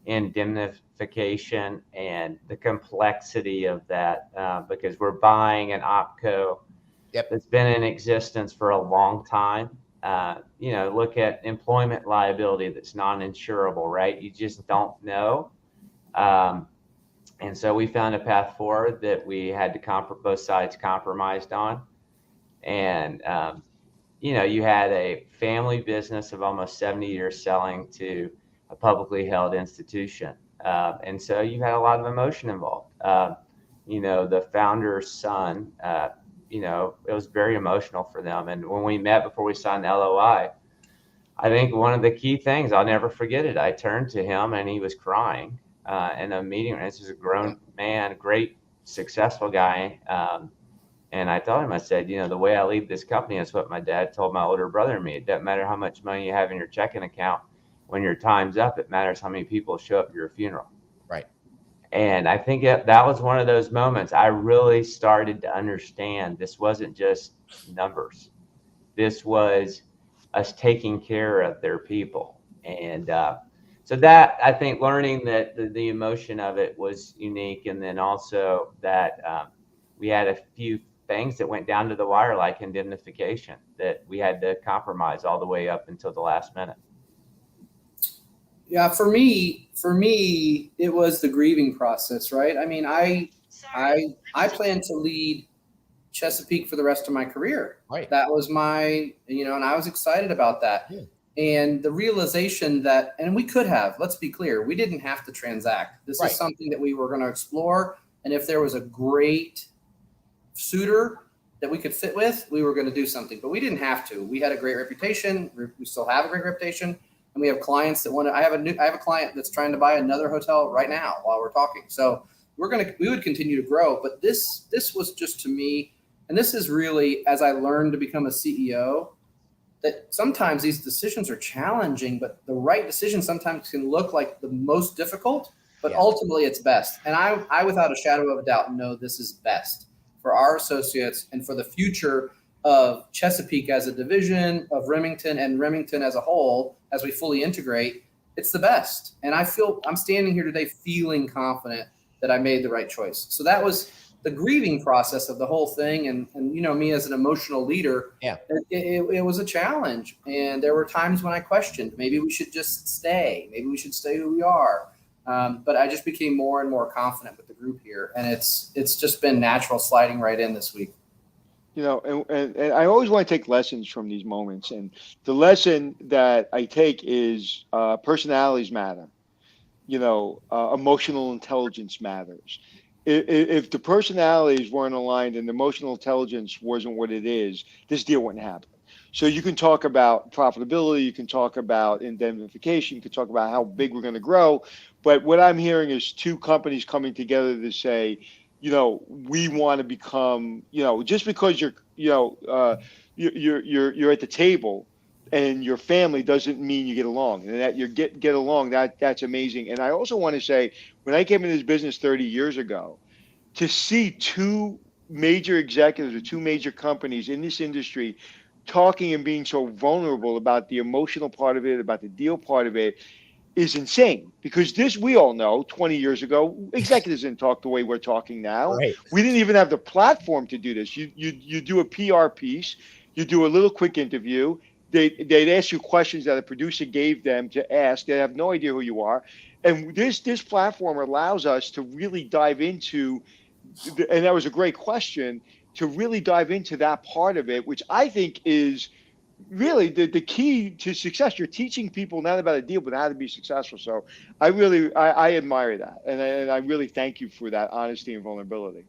indemnification and the complexity of that, because we're buying an OpCo that's been in existence for a long time. Look at employment liability that's non-insurable, right? You just don't know. And so we found a path forward that we had to both sides compromised on. And, you had a family business of almost 70 years selling to a publicly held institution. And so you had a lot of emotion involved. The founder's son, it was very emotional for them. And when we met before we signed the LOI, I think one of the key things, I'll never forget it. I turned to him and he was crying in a meeting. This is a grown man, great, successful guy. And I told him, I said, the way I lead this company is what my dad told my older brother and me. It doesn't matter how much money you have in your checking account. When your time's up, it matters how many people show up to your funeral. Right. And I think that was one of those moments I really started to understand this wasn't just numbers. This was us taking care of their people. And so that, I think, learning that the emotion of it was unique. And then also that we had a few things that went down to the wire, like indemnification, that we had to compromise all the way up until the last minute. Yeah, for me, it was the grieving process, right? I mean, I plan to lead Chesapeake for the rest of my career. Right. That was my, and I was excited about that. Yeah. And the realization that, and we could have, let's be clear, we didn't have to transact. This Right. is something that we were going to explore. And if there was a great suitor that we could fit with, we were going to do something, but we didn't have to. We had a great reputation. We still have a great reputation. And we have clients that want to, I have a client that's trying to buy another hotel right now while we're talking. So we would continue to grow, but this was just, to me, and this is really, as I learned to become a CEO, that sometimes these decisions are challenging, but the right decision sometimes can look like the most difficult, but ultimately it's best. And I, without a shadow of a doubt, know this is best for our associates and for the future of Chesapeake as a division of Remington and Remington as a whole, as we fully integrate. It's the best. And I'm standing here today feeling confident that I made the right choice. So that was the grieving process of the whole thing. And me as an emotional leader, it was a challenge. And there were times when I questioned, maybe we should just stay. Maybe we should stay who we are. But I just became more and more confident with the group here. And it's just been natural sliding right in this week. And I always want to take lessons from these moments. And the lesson that I take is personalities matter. Emotional intelligence matters. If the personalities weren't aligned and the emotional intelligence wasn't what it is, this deal wouldn't happen. So you can talk about profitability, you can talk about indemnification, you can talk about how big we're going to grow. But what I'm hearing is two companies coming together to say, we want to become, just because you're at the table and your family doesn't mean you get along, and that you get along. That's amazing. And I also want to say, when I came into this business 30 years ago, to see two major executives or two major companies in this industry talking and being so vulnerable about the emotional part of it, about the deal part of it, is insane. Because we all know 20 years ago, executives didn't talk the way we're talking now. Right. We didn't even have the platform to do this. You do a PR piece, you do a little quick interview. They'd ask you questions that a producer gave them to ask. They have no idea who you are. And this platform allows us to really dive into, and that was a great question, to really dive into that part of it, which I think is really the key to success. You're teaching people not about a deal, but how to be successful. So I admire that. And I really thank you for that honesty and vulnerability.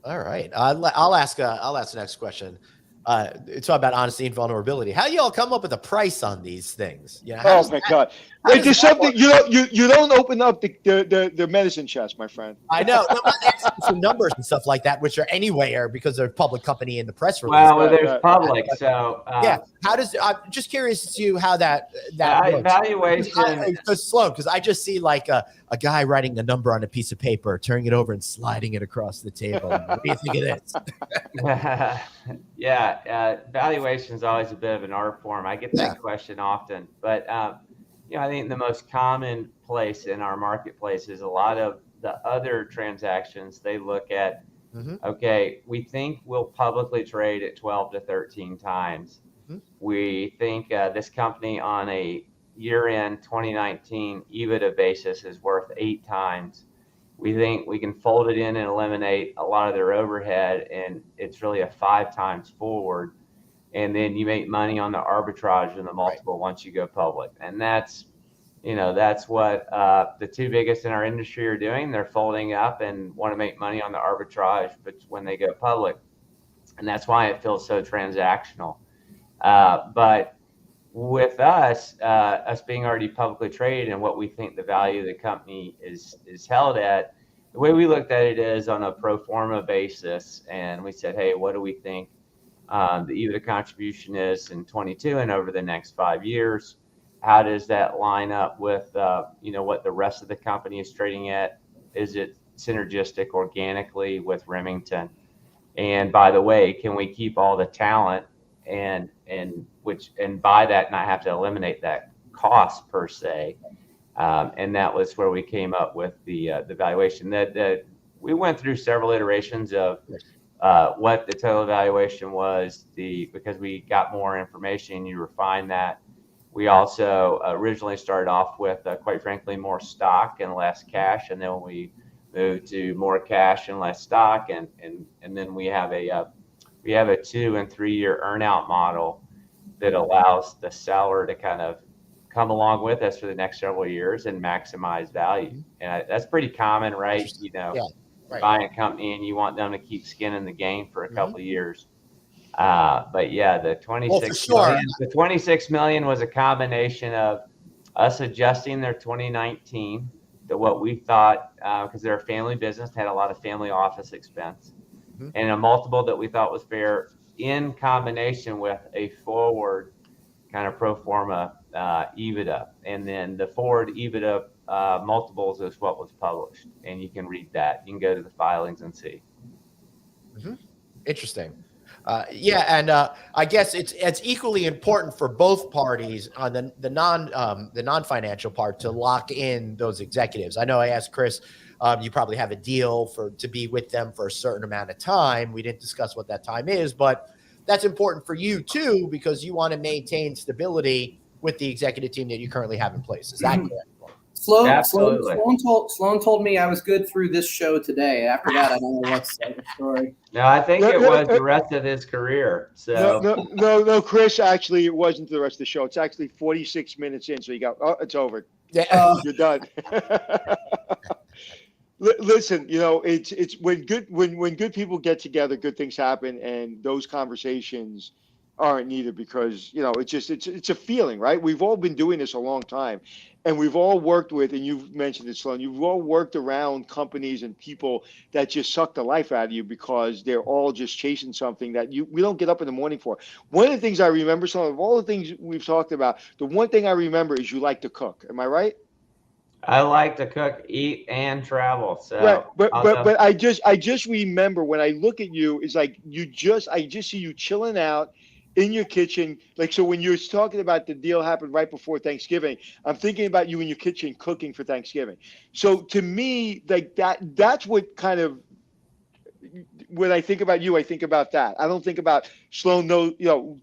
All right. I'll ask the next question. It's all about honesty and vulnerability. How do y'all come up with a price on these things? Oh my God! It's just something you don't open up the medicine chest, my friend. I know. I'm not asking some numbers and stuff like that, which are anywhere because they're a public company in the press release. Well, there's public, so How does? I'm just curious as to how that works. Valuation. Because Sloan, because I just see like a guy writing a number on a piece of paper, turning it over and sliding it across the table. What do you think of this? Valuation is always a bit of an art form. I get that question often, but I think the most common place in our marketplace is a lot of the other transactions. They look at, okay, we think we'll publicly trade at 12 to 13 times. We think this company on a year-end 2019 EBITDA basis is worth 8 times. We think we can fold it in and eliminate a lot of their overhead, and it's really a 5 times forward. And then you make money on the arbitrage and the multiple once you go public. And that's what the two biggest in our industry are doing. They're folding up and want to make money on the arbitrage, but when they go public, and that's why it feels so transactional. But with us being already publicly traded and what we think the value of the company is held at, the way we looked at it is on a pro forma basis. And we said, hey, what do we think the EBITDA contribution is in 22 and over the next 5 years? How does that line up with, what the rest of the company is trading at? Is it synergistic organically with Remington? And by the way, can we keep all the talent and by that not have to eliminate that cost per se? And that was where we came up with the valuation. That we went through several iterations of what the total valuation was, because we got more information, you refine that. We also originally started off with, quite frankly, more stock and less cash, and then we moved to more cash and less stock, and then we have a 2 and 3 year earnout model that allows the seller to kind of come along with us for the next several years and maximize value. And that's pretty common, right? You know, Yeah, right. buying a company and you want them to keep skin in the game for a couple of years. But yeah, the 26 million, the 26 million was a combination of us adjusting their 2019 to what we thought, because they're a family business, had a lot of family office expense, and a multiple that we thought was fair in combination with a forward kind of pro forma EBITDA. And then the forward EBITDA multiples is what was published, and you can read that. You can go to the filings and see. Interesting. Yeah, and I guess it's equally important for both parties on the non-financial part to lock in those executives. I know I asked Chris, you probably have a deal to be with them for a certain amount of time. We didn't discuss what that time is, but that's important for you too, because you want to maintain stability with the executive team that you currently have in place. Is that correct? Sloan told me I was good through this show today. After that, I don't know what's the story. No, I think it was the rest of his career. So no, Chris, actually, it wasn't the rest of the show. It's actually 46 minutes in, so you go, oh, it's over. Yeah. You're done. Listen, you know, it's when good people get together, good things happen, and those conversations aren't needed because, you know, it's a feeling, right? We've all been doing this a long time, and we've all worked with, and you've mentioned it, Sloan, you've all worked around companies and people that just suck the life out of you because they're all just chasing something that we don't get up in the morning for. One of the things I remember, some of all the things we've talked about, the one thing I remember is you like to cook. Am I right? I like to cook, eat, and travel. So right, but I just remember when I look at you, it's like I just see you chilling out in your kitchen. Like, so when you're talking about the deal happened right before Thanksgiving, I'm thinking about you in your kitchen cooking for Thanksgiving. So to me, like that's what kind of, when I think about you, I think about that. I don't think about Sloan. No, you know,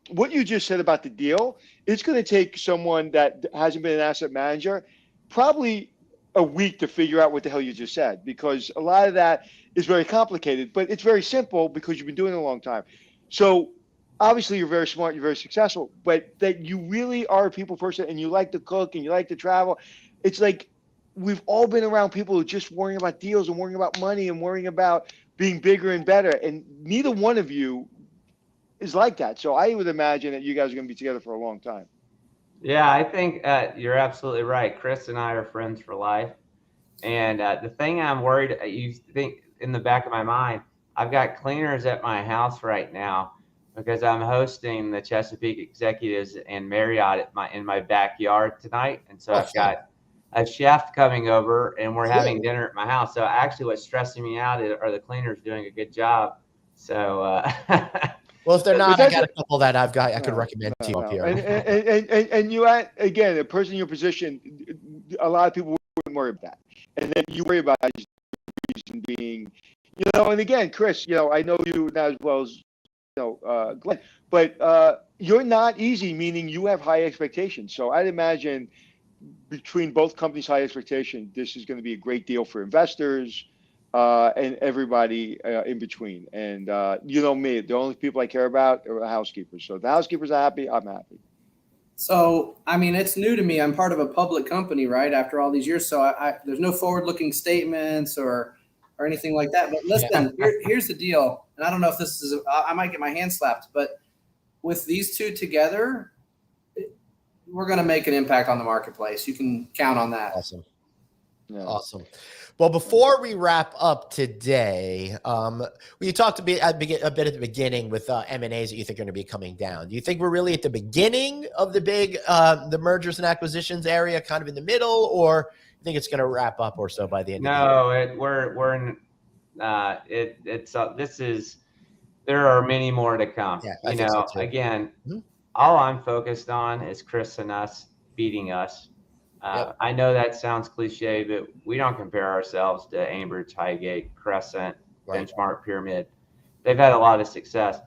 what you just said about the deal, it's going to take someone that hasn't been an asset manager probably a week to figure out what the hell you just said, because a lot of that is very complicated, but it's very simple because you've been doing it a long time. So obviously you're very smart, you're very successful, but that you really are a people person and you like to cook and you like to travel. It's like we've all been around people who are just worrying about deals and worrying about money and worrying about being bigger and better. And neither one of you is like that. So I would imagine that you guys are going to be together for a long time. Yeah, I think you're absolutely right. Chris and I are friends for life. And the thing I'm worried, you think in the back of my mind, I've got cleaners at my house right now because I'm hosting the Chesapeake Executives and Marriott in my backyard tonight. And so I've got a chef coming over and we're having dinner at my house. So actually what's stressing me out are the cleaners doing a good job. So well, if they're not, I got a couple that I could recommend to you up here. And you, again, a person in your position, a lot of people wouldn't worry about that. And then you worry about the reason being, you know, and again, Chris, you know, I know you not as well as, you know, Glenn, but you're not easy, meaning you have high expectations. So I'd imagine between both companies' high expectation, this is going to be a great deal for investors and everybody in between. And you know me, the only people I care about are the housekeepers. So if the housekeepers are happy, I'm happy. So, I mean, it's new to me. I'm part of a public company, right, after all these years. So there's no forward-looking statements or anything like that. But listen, here's the deal. And I don't know if this is – I might get my hand slapped. But with these two together, we're going to make an impact on the marketplace. You can count on that. Awesome. Yeah. Awesome. Well, before we wrap up today, you talked a bit at the beginning with M&As that you think are going to be coming down. Do you think we're really at the beginning of the big the mergers and acquisitions area, kind of in the middle, or you think it's going to wrap up or so by the end of the year? We're in. There are many more to come. Yeah, you know, so again, all I'm focused on is Chris and us beating us. I know that sounds cliche, but we don't compare ourselves to Ambridge, Highgate, Crescent, Benchmark, Pyramid. They've had a lot of success.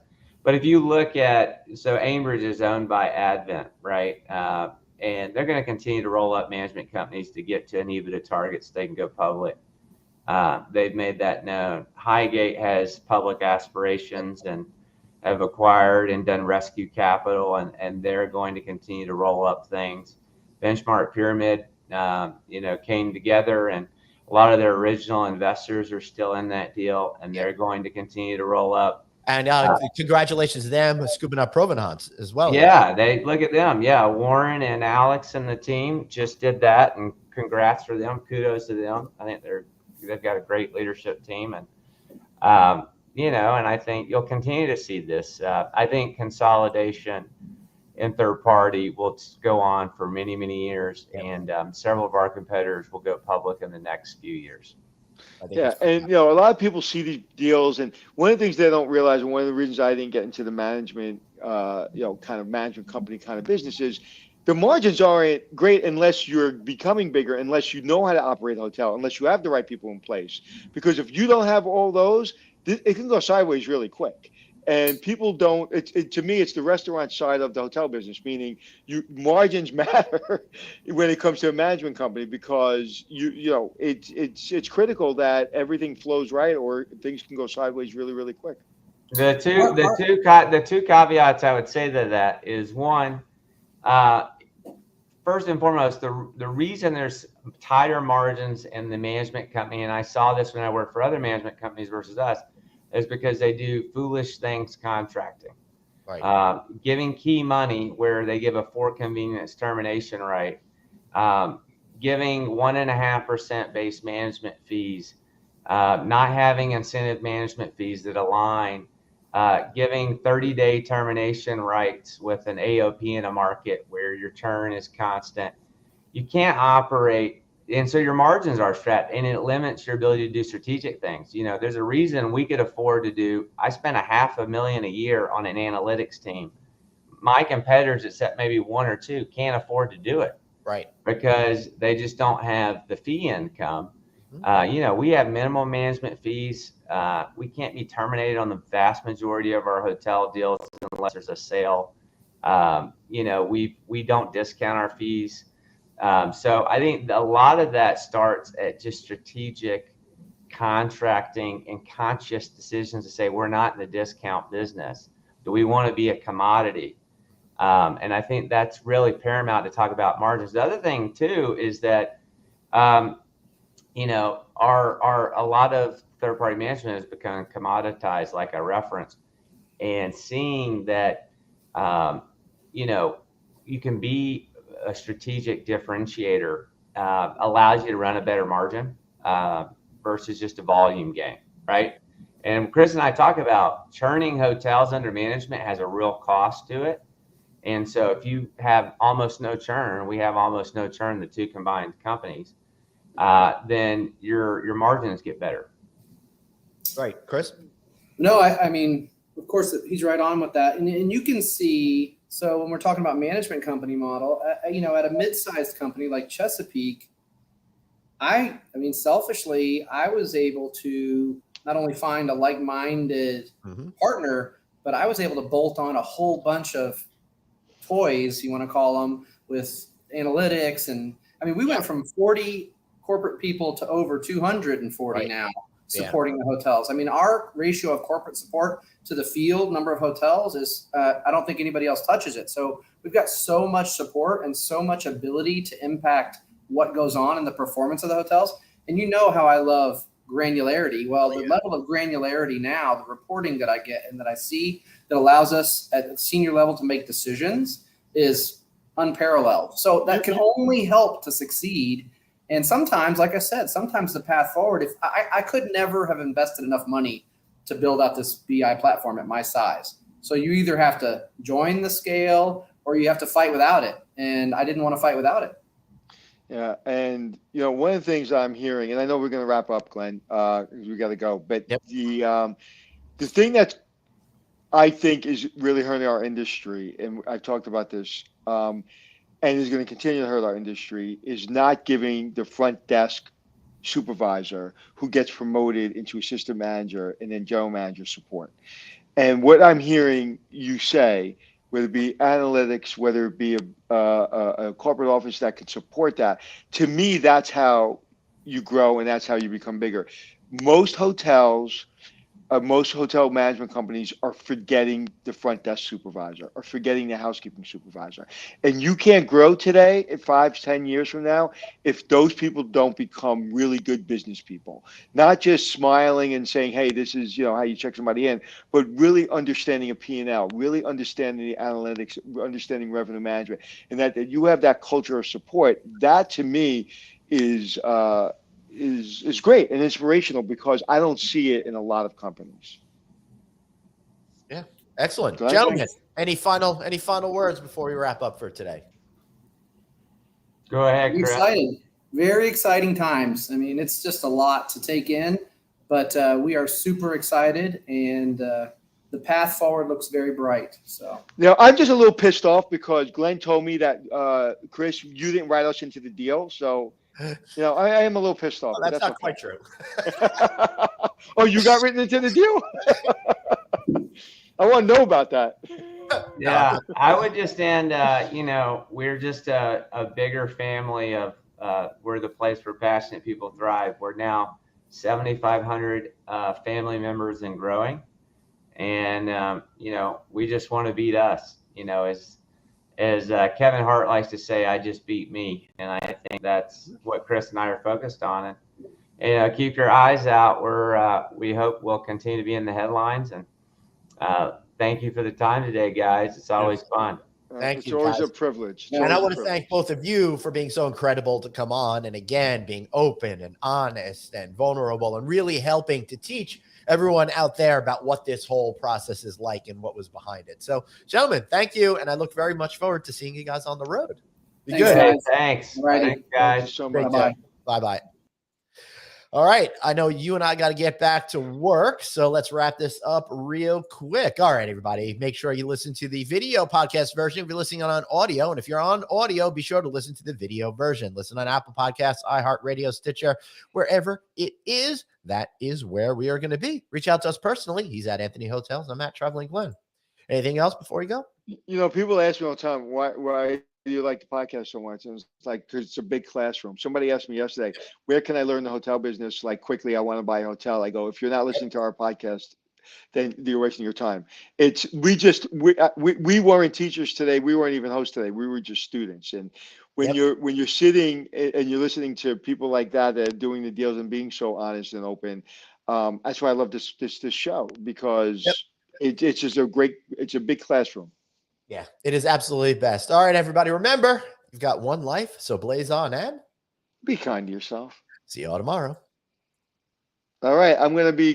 But if you look at, so Ambridge is owned by Advent, right? And they're going to continue to roll up management companies to get to an EBITDA target so they can go public. They've made that known. Highgate has public aspirations and have acquired and done rescue capital, and they're going to continue to roll up things. Benchmark Pyramid, came together, and a lot of their original investors are still in that deal, and they're going to continue to roll up. And congratulations to them scooping up Provenance as well. Yeah, they look at them. Yeah, Warren and Alex and the team just did that, and congrats for them. Kudos to them. I think they've got a great leadership team, and and I think you'll continue to see this. I think consolidation in third party will go on for many, many years, and several of our competitors will go public in the next few years. Yeah, and a lot of people see these deals, and one of the things they don't realize, and one of the reasons I didn't get into the management, kind of management company kind of business is the margins aren't great unless you're becoming bigger, unless you know how to operate a hotel, unless you have the right people in place. Because if you don't have all those, it can go sideways really quick. And people don't. To me, it's the restaurant side of the hotel business, meaning margins matter when it comes to a management company, because it's critical that everything flows right, or things can go sideways really, really quick. The two caveats I would say to that is, one, first and foremost, the reason there's tighter margins in the management company, and I saw this when I worked for other management companies versus us, is because they do foolish things contracting. Right. Giving key money where they give a for convenience termination right, giving 1.5% base management fees, not having incentive management fees that align, giving 30-day termination rights with an AOP in a market where your churn is constant. You can't operate. And so your margins are strapped, and it limits your ability to do strategic things. There's a reason we could afford to do. I spent $500,000 a year on an analytics team. My competitors, except maybe one or two, can't afford to do it. Right. Because they just don't have the fee income. We have minimum management fees. We can't be terminated on the vast majority of our hotel deals unless there's a sale. We don't discount our fees. So I think a lot of that starts at just strategic contracting and conscious decisions to say, we're not in the discount business. Do we want to be a commodity? And I think that's really paramount to talk about margins. The other thing too is that, a lot of third-party management has become commoditized, like I referenced, and seeing that, you can be a strategic differentiator allows you to run a better margin versus just a volume game, right? And Chris and I talk about churning hotels under management has a real cost to it. And so if you have almost no churn, we have almost no churn, the two combined companies, then your margins get better. Right. Chris? No, I mean, of course, he's right on with that. And you can see, so when we're talking about management company model, at a mid-sized company like Chesapeake, I mean, selfishly, I was able to not only find a like-minded partner, but I was able to bolt on a whole bunch of toys, you want to call them, with analytics. And I mean, we went from 40 corporate people to over 240 now supporting the hotels. I mean, our ratio of corporate support to the field number of hotels is, I don't think anybody else touches it. So we've got so much support and so much ability to impact what goes on in the performance of the hotels. And you know how I love granularity. Well, the level of granularity now, the reporting that I get and that I see that allows us at the senior level to make decisions is unparalleled. So that can only help to succeed. And sometimes, like I said, sometimes the path forward, if I could never have invested enough money to build out this BI platform at my size. So you either have to join the scale or you have to fight without it. And I didn't want to fight without it. Yeah. And, one of the things I'm hearing, and I know we're going to wrap up, Glenn, because we got to go, but the thing that I think is really hurting our industry, and I've talked about this, and is going to continue to hurt our industry, is not giving the front desk supervisor who gets promoted into assistant manager and then general manager support. And what I'm hearing you say, whether it be analytics, whether it be a corporate office that could support that, to me, that's how you grow and that's how you become bigger. Most hotels, most hotel management companies are forgetting the front desk supervisor or forgetting the housekeeping supervisor. And you can't grow today at 5, 10 years from now if those people don't become really good business people. Not just smiling and saying, hey, this is how you check somebody in, but really understanding a P&L, really understanding the analytics, understanding revenue management, and that you have that culture of support. That to me is great and inspirational because I don't see it in a lot of companies. Yeah, excellent, Glenn? gentlemen. Any final words before we wrap up for today? Go ahead, I'm Chris. excited. Very exciting times. I mean, it's just a lot to take in, but we are super excited, and the path forward looks very bright. So I'm just a little pissed off because Glenn told me that Chris, you didn't write us into the deal, so. I am a little pissed off. Oh, that's not okay. quite true. Oh, you got written into the deal? I want to know about that. Yeah, I would just end, we're just a bigger family of, we're the place where passionate people thrive. We're now 7,500 family members and growing. And, we just want to beat us, as Kevin Hart likes to say, I just beat me. And I think that's what Chris and I are focused on. And keep your eyes out. We hope we'll continue to be in the headlines. And thank you for the time today, guys. It's always fun. Thank you, It's always guys. a privilege. And I want to thank both of you for being so incredible to come on and again being open and honest and vulnerable and really helping to teach everyone out there about what this whole process is like and what was behind it. So, gentlemen, thank you, and I look very much forward to seeing you guys on the road. Be Thanks, good. guys. Thanks. Alrighty. Thanks, guys. Thank you so Great much. day. Bye-bye. All right. I know you and I got to get back to work, so let's wrap this up real quick. All right, everybody, make sure you listen to the video podcast version if you're listening on audio. And if you're on audio, be sure to listen to the video version. Listen on Apple Podcasts, iHeartRadio, Stitcher, wherever it is. That is where we are going to be. Reach out to us personally. He's at Anthony Hotels. I'm at Traveling Glenn. Anything else before we go? People ask me all the time, why do you like the podcast so much? And it's like, because it's a big classroom. Somebody asked me yesterday, where can I learn the hotel business? Like quickly, I want to buy a hotel. I go, if you're not listening to our podcast, then you're wasting your time. We weren't teachers today. We weren't even hosts today. We were just students. And when you're sitting and you're listening to people like that are doing the deals and being so honest and open, that's why I love this show, because it's just it's a big classroom. Yeah, it is absolutely best. All right, everybody, remember, you've got one life, so blaze on and be kind to yourself. see you all tomorrow. All right, I'm going to be